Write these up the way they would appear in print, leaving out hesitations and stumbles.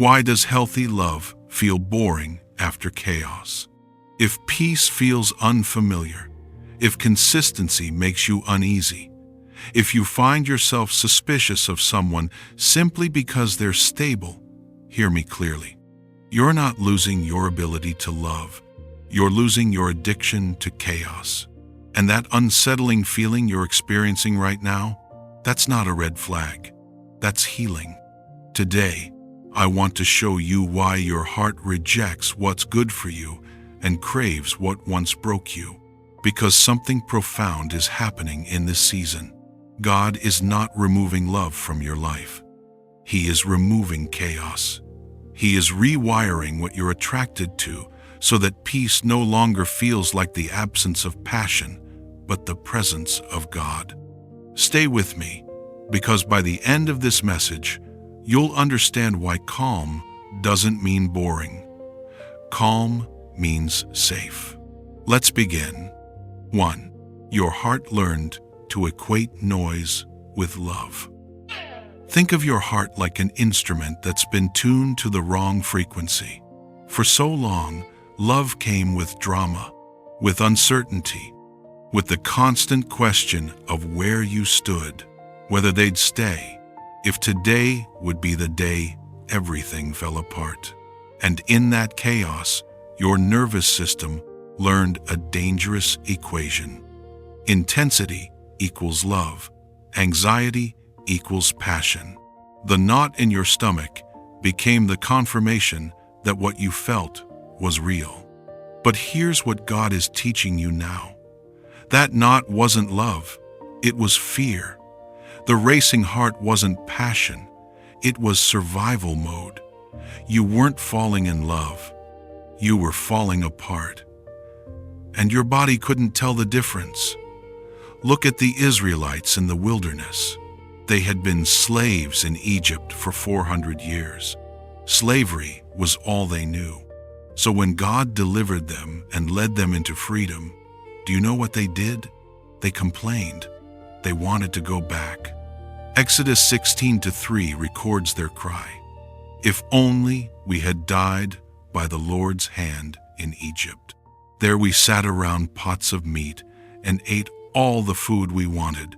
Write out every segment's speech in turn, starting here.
Why does healthy love feel boring after chaos? If peace feels unfamiliar, if consistency makes you uneasy, if you find yourself suspicious of someone simply because they're stable, hear me clearly. You're not losing your ability to love. You're losing your addiction to chaos. And that unsettling feeling you're experiencing right now, that's not a red flag. That's healing. Today, I want to show you why your heart rejects what's good for you and craves what once broke you. Because something profound is happening in this season. God is not removing love from your life. He is removing chaos. He is rewiring what you're attracted to so that peace no longer feels like the absence of passion, but the presence of God. Stay with me, because by the end of this message, you'll understand why calm doesn't mean boring. Calm means safe. Let's begin. 1. Your heart learned to equate noise with love. Think of your heart like an instrument that's been tuned to the wrong frequency. For so long, love came with drama, with uncertainty, with the constant question of where you stood, whether they'd stay, if today would be the day everything fell apart. And in that chaos, your nervous system learned a dangerous equation. Intensity equals love. Anxiety equals passion. The knot in your stomach became the confirmation that what you felt was real. But here's what God is teaching you now. That knot wasn't love, it was fear. The racing heart wasn't passion, it was survival mode. You weren't falling in love, you were falling apart. And your body couldn't tell the difference. Look at the Israelites in the wilderness. They had been slaves in Egypt for 400 years. Slavery was all they knew. So when God delivered them and led them into freedom, do you know what they did? They complained. They wanted to go back. Exodus 16:3 records their cry. If only we had died by the Lord's hand in Egypt. There we sat around pots of meat and ate all the food we wanted,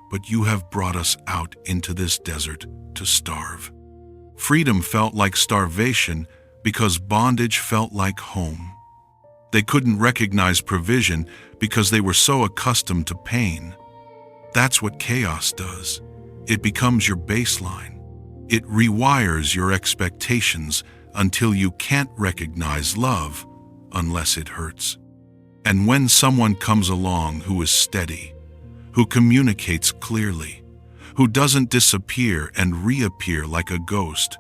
but you have brought us out into this desert to starve. Freedom felt like starvation because bondage felt like home. They couldn't recognize provision because they were so accustomed to pain. That's what chaos does. It becomes your baseline. It rewires your expectations until you can't recognize love unless it hurts. And when someone comes along who is steady, who communicates clearly, who doesn't disappear and reappear like a ghost,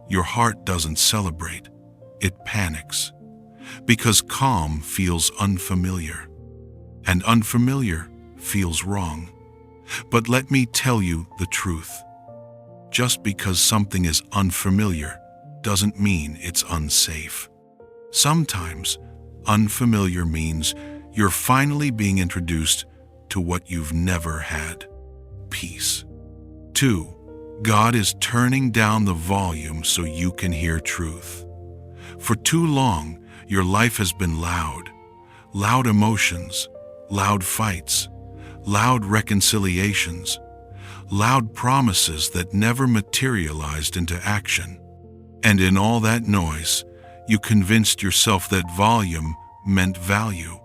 your heart doesn't celebrate, it panics. Because calm feels unfamiliar, and unfamiliar feels wrong. But let me tell you the truth. Just because something is unfamiliar doesn't mean it's unsafe. Sometimes, unfamiliar means you're finally being introduced to what you've never had: peace. 2. God is turning down the volume so you can hear truth. For too long, your life has been loud. Loud emotions, loud fights, loud reconciliations, loud promises that never materialized into action. And in all that noise, you convinced yourself that volume meant value.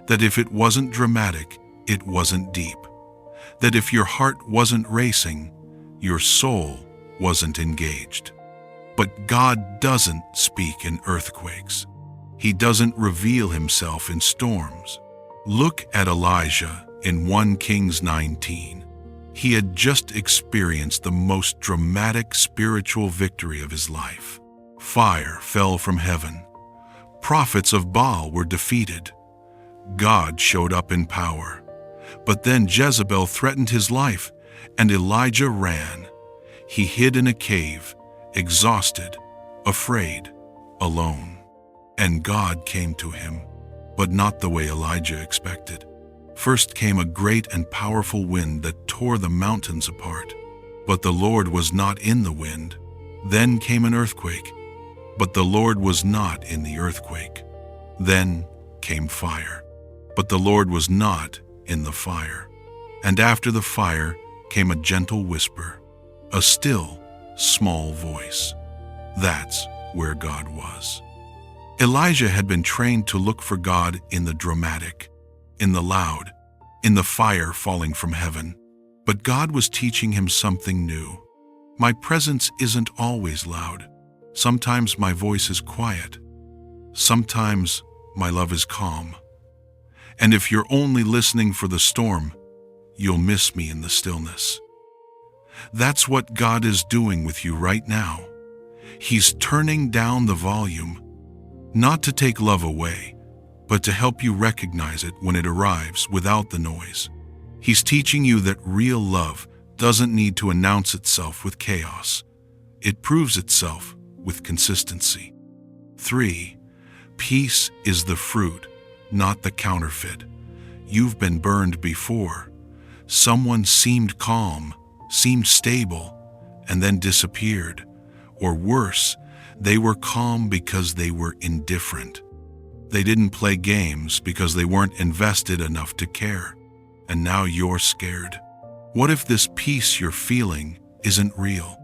That if it wasn't dramatic, it wasn't deep. That if your heart wasn't racing, your soul wasn't engaged. But God doesn't speak in earthquakes. He doesn't reveal himself in storms. Look at Elijah in 1 Kings 19. He had just experienced the most dramatic spiritual victory of his life. Fire fell from heaven. Prophets of Baal were defeated. God showed up in power. But then Jezebel threatened his life, and Elijah ran. He hid in a cave, exhausted, afraid, alone. And God came to him, but not the way Elijah expected. First came a great and powerful wind that tore the mountains apart. But the Lord was not in the wind. Then came an earthquake, but the Lord was not in the earthquake. Then came fire, but the Lord was not in the fire. And after the fire came a gentle whisper, a still, small voice. That's where God was. Elijah had been trained to look for God in the dramatic, in the loud, in the fire falling from heaven. But God was teaching him something new. My presence isn't always loud. Sometimes my voice is quiet. Sometimes my love is calm. And if you're only listening for the storm, you'll miss me in the stillness. That's what God is doing with you right now. He's turning down the volume, not to take love away, but to help you recognize it when it arrives without the noise. He's teaching you that real love doesn't need to announce itself with chaos. It proves itself with consistency. 3. Peace is the fruit, not the counterfeit. You've been burned before. Someone seemed calm, seemed stable, and then disappeared. Or worse, they were calm because they were indifferent. They didn't play games because they weren't invested enough to care. And now you're scared. What if this peace you're feeling isn't real?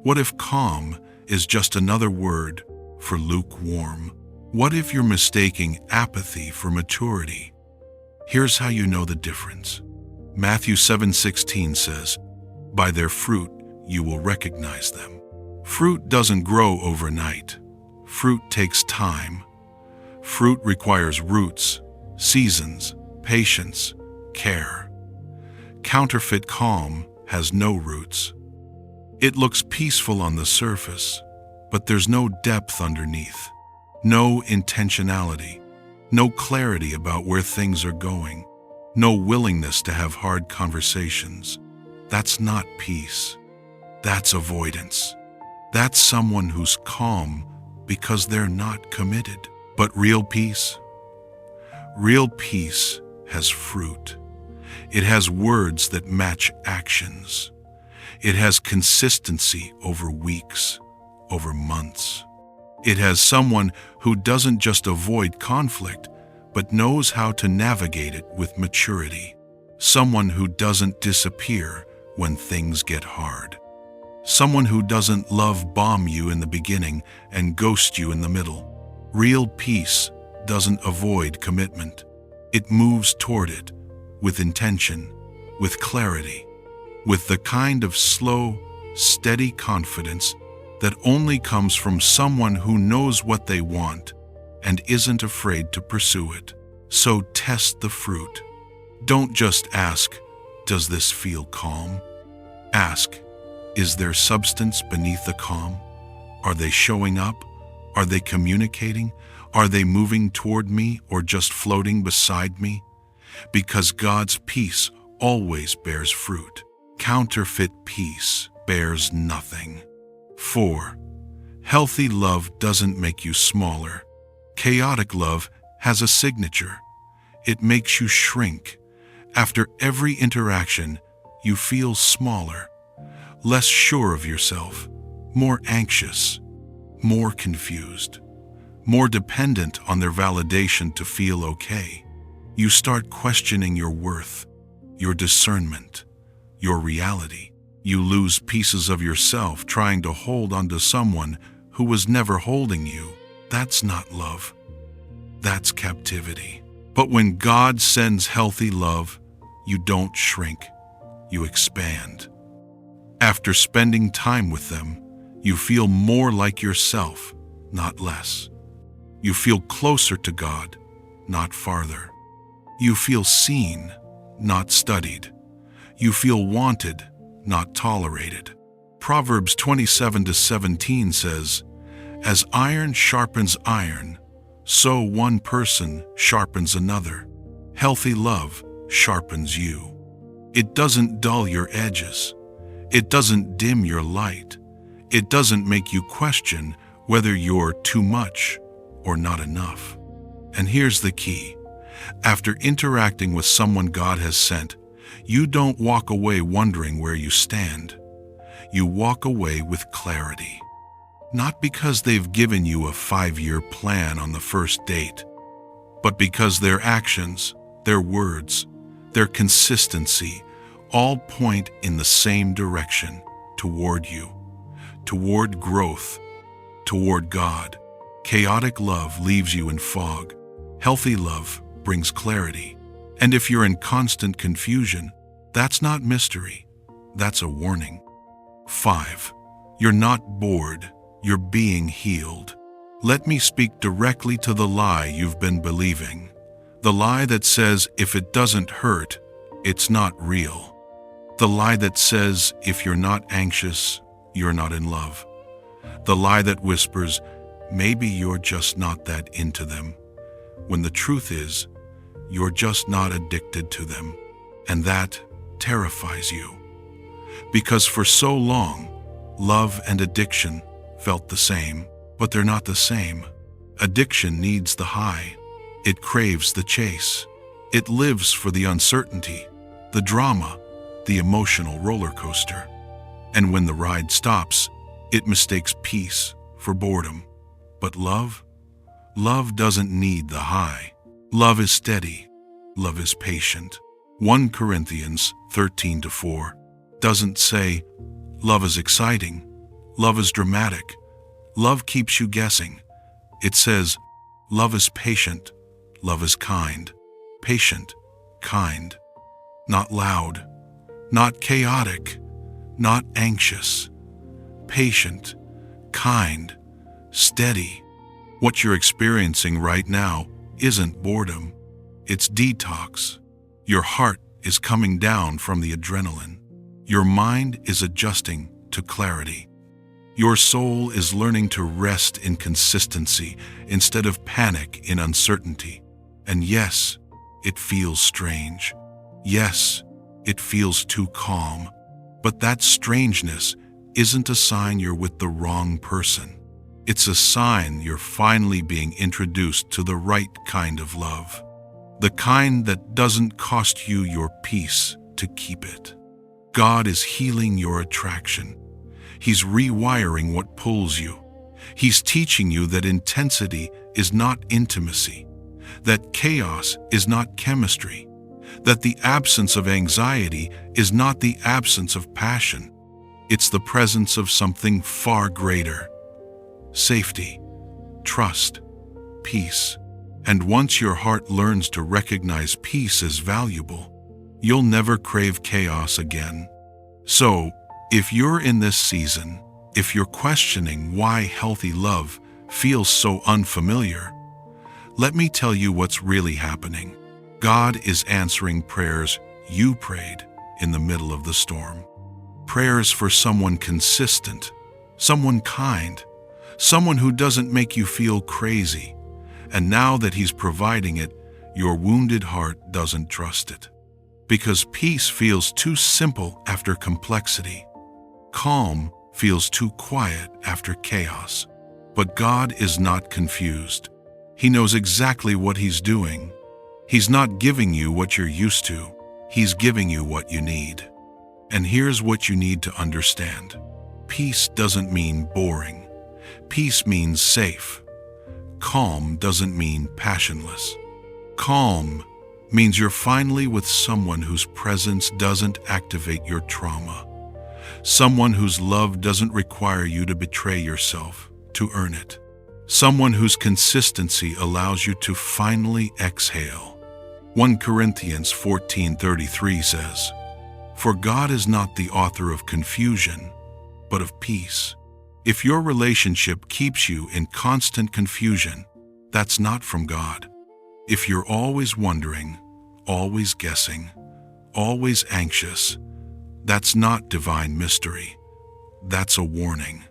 What if calm is just another word for lukewarm? What if you're mistaking apathy for maturity? Here's how you know the difference. Matthew 7:16 says, "By their fruit you will recognize them." Fruit doesn't grow overnight. Fruit takes time. Fruit requires roots, seasons, patience, care. Counterfeit calm has no roots. It looks peaceful on the surface, but there's no depth underneath, no intentionality, no clarity about where things are going, no willingness to have hard conversations. That's not peace. That's avoidance. That's someone who's calm because they're not committed. But real peace has fruit. It has words that match actions. It has consistency over weeks, over months. It has someone who doesn't just avoid conflict, but knows how to navigate it with maturity. Someone who doesn't disappear when things get hard. Someone who doesn't love bomb you in the beginning and ghost you in the middle. Real peace doesn't avoid commitment. It moves toward it with intention, with clarity, with the kind of slow, steady confidence that only comes from someone who knows what they want and isn't afraid to pursue it. So test the fruit. Don't just ask, "Does this feel calm?" Ask, "Is there substance beneath the calm? Are they showing up? Are they communicating? Are they moving toward me or just floating beside me?" Because God's peace always bears fruit. Counterfeit peace bears nothing. 4. Healthy love doesn't make you smaller. Chaotic love has a signature. It makes you shrink. After every interaction, you feel smaller, less sure of yourself, more anxious, more confused, more dependent on their validation to feel okay. You start questioning your worth, your discernment, your reality. You lose pieces of yourself trying to hold onto someone who was never holding you. That's not love. That's captivity. But when God sends healthy love, you don't shrink, you expand. After spending time with them, you feel more like yourself, not less. You feel closer to God, not farther. You feel seen, not studied. You feel wanted, not tolerated. Proverbs 27:17 says, "As iron sharpens iron, so one person sharpens another." Healthy love sharpens you. It doesn't dull your edges. It doesn't dim your light. It doesn't make you question whether you're too much or not enough. And here's the key. After interacting with someone God has sent, you don't walk away wondering where you stand. You walk away with clarity. not because they've given you a 5-year plan on the first date, but because their actions, their words, their consistency all point in the same direction, toward you, toward growth, toward God. Chaotic love leaves you in fog. Healthy love brings clarity. And if you're in constant confusion, that's not mystery. That's a warning. 5. You're not bored. You're being healed. Let me speak directly to the lie you've been believing. The lie that says if it doesn't hurt, it's not real. The lie that says if you're not anxious, you're not in love. The lie that whispers, maybe you're just not that into them, when the truth is, you're just not addicted to them. And that terrifies you. Because for so long, love and addiction felt the same, but they're not the same. Addiction needs the high. It craves the chase. It lives for the uncertainty, the drama, the emotional roller coaster. And when the ride stops, it mistakes peace for boredom. But love? Love doesn't need the high. Love is steady. Love is patient. 1 Corinthians 13-4 doesn't say, love is exciting, love is dramatic, love keeps you guessing. It says, love is patient, love is kind. Patient, kind. Not loud, not chaotic, not anxious. Patient, kind, steady. What you're experiencing right now isn't boredom, it's detox. Your heart is coming down from the adrenaline. Your mind is adjusting to clarity. Your soul is learning to rest in consistency instead of panic in uncertainty. And yes, it feels strange. Yes, it feels too calm. But that strangeness isn't a sign you're with the wrong person. It's a sign you're finally being introduced to the right kind of love. The kind that doesn't cost you your peace to keep it. God is healing your attraction. He's rewiring what pulls you. He's teaching you that intensity is not intimacy, that chaos is not chemistry, that the absence of anxiety is not the absence of passion. It's the presence of something far greater. Safety, trust, peace. And once your heart learns to recognize peace as valuable, you'll never crave chaos again. So, if you're in this season, if you're questioning why healthy love feels so unfamiliar, let me tell you what's really happening. God is answering prayers you prayed in the middle of the storm. Prayers for someone consistent, someone kind, someone who doesn't make you feel crazy. And now that He's providing it, your wounded heart doesn't trust it. Because peace feels too simple after complexity. Calm feels too quiet after chaos. But God is not confused. He knows exactly what He's doing. He's not giving you what you're used to. He's giving you what you need. And here's what you need to understand. Peace doesn't mean boring. Peace means safe. Calm doesn't mean passionless. Calm means you're finally with someone whose presence doesn't activate your trauma. Someone whose love doesn't require you to betray yourself to earn it. Someone whose consistency allows you to finally exhale. 1 Corinthians 14:33 says, "For God is not the author of confusion, but of peace." If your relationship keeps you in constant confusion, that's not from God. If you're always wondering, always guessing, always anxious, that's not divine mystery. That's a warning.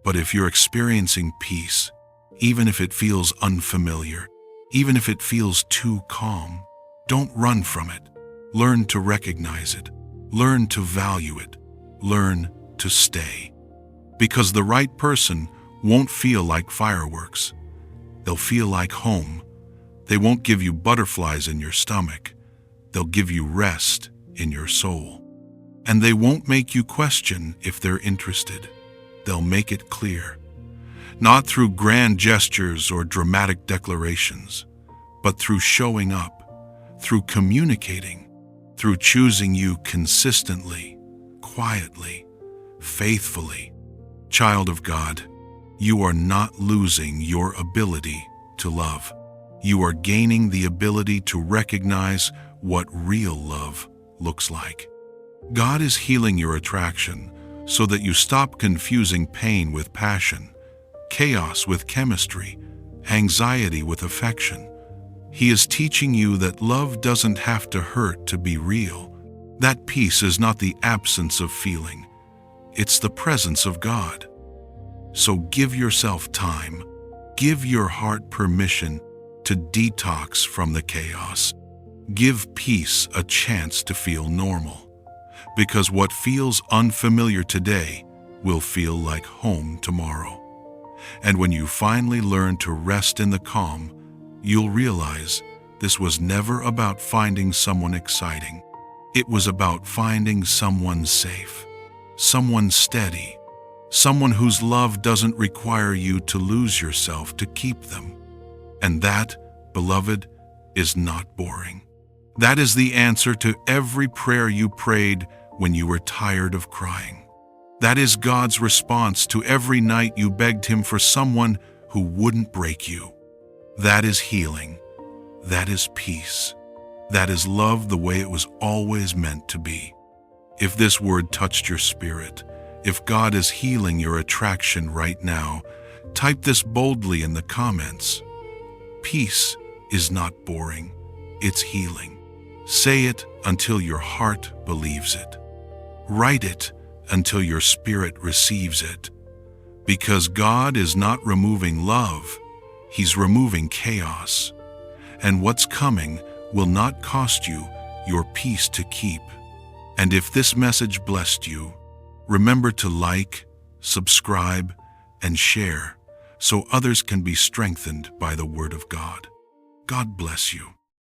But if you're experiencing peace, even if it feels unfamiliar, even if it feels too calm, don't run from it. Learn to recognize it. Learn to value it. Learn to stay. Because the right person won't feel like fireworks. They'll feel like home. They won't give you butterflies in your stomach. They'll give you rest in your soul. And they won't make you question if they're interested. They'll make it clear. not through grand gestures or dramatic declarations, but through showing up, through communicating, through choosing you consistently, quietly, faithfully. Child of God, you are not losing your ability to love. You are gaining the ability to recognize what real love looks like. God is healing your attraction so that you stop confusing pain with passion, chaos with chemistry, anxiety with affection. He is teaching you that love doesn't have to hurt to be real. That peace is not the absence of feeling. It's the presence of God. So give yourself time. Give your heart permission to detox from the chaos. Give peace a chance to feel normal. Because what feels unfamiliar today will feel like home tomorrow. And when you finally learn to rest in the calm, you'll realize this was never about finding someone exciting. It was about finding someone safe, someone steady, someone whose love doesn't require you to lose yourself to keep them. And that, beloved, is not boring. That is the answer to every prayer you prayed when you were tired of crying. That is God's response to every night you begged Him for someone who wouldn't break you. That is healing. That is peace. That is love the way it was always meant to be. If this word touched your spirit, if God is healing your attraction right now, type this boldly in the comments. Peace is not boring, it's healing. Say it until your heart believes it. Write it until your spirit receives it. Because God is not removing love, He's removing chaos. And what's coming will not cost you your peace to keep. And if this message blessed you, remember to like, subscribe, and share so others can be strengthened by the Word of God. God bless you.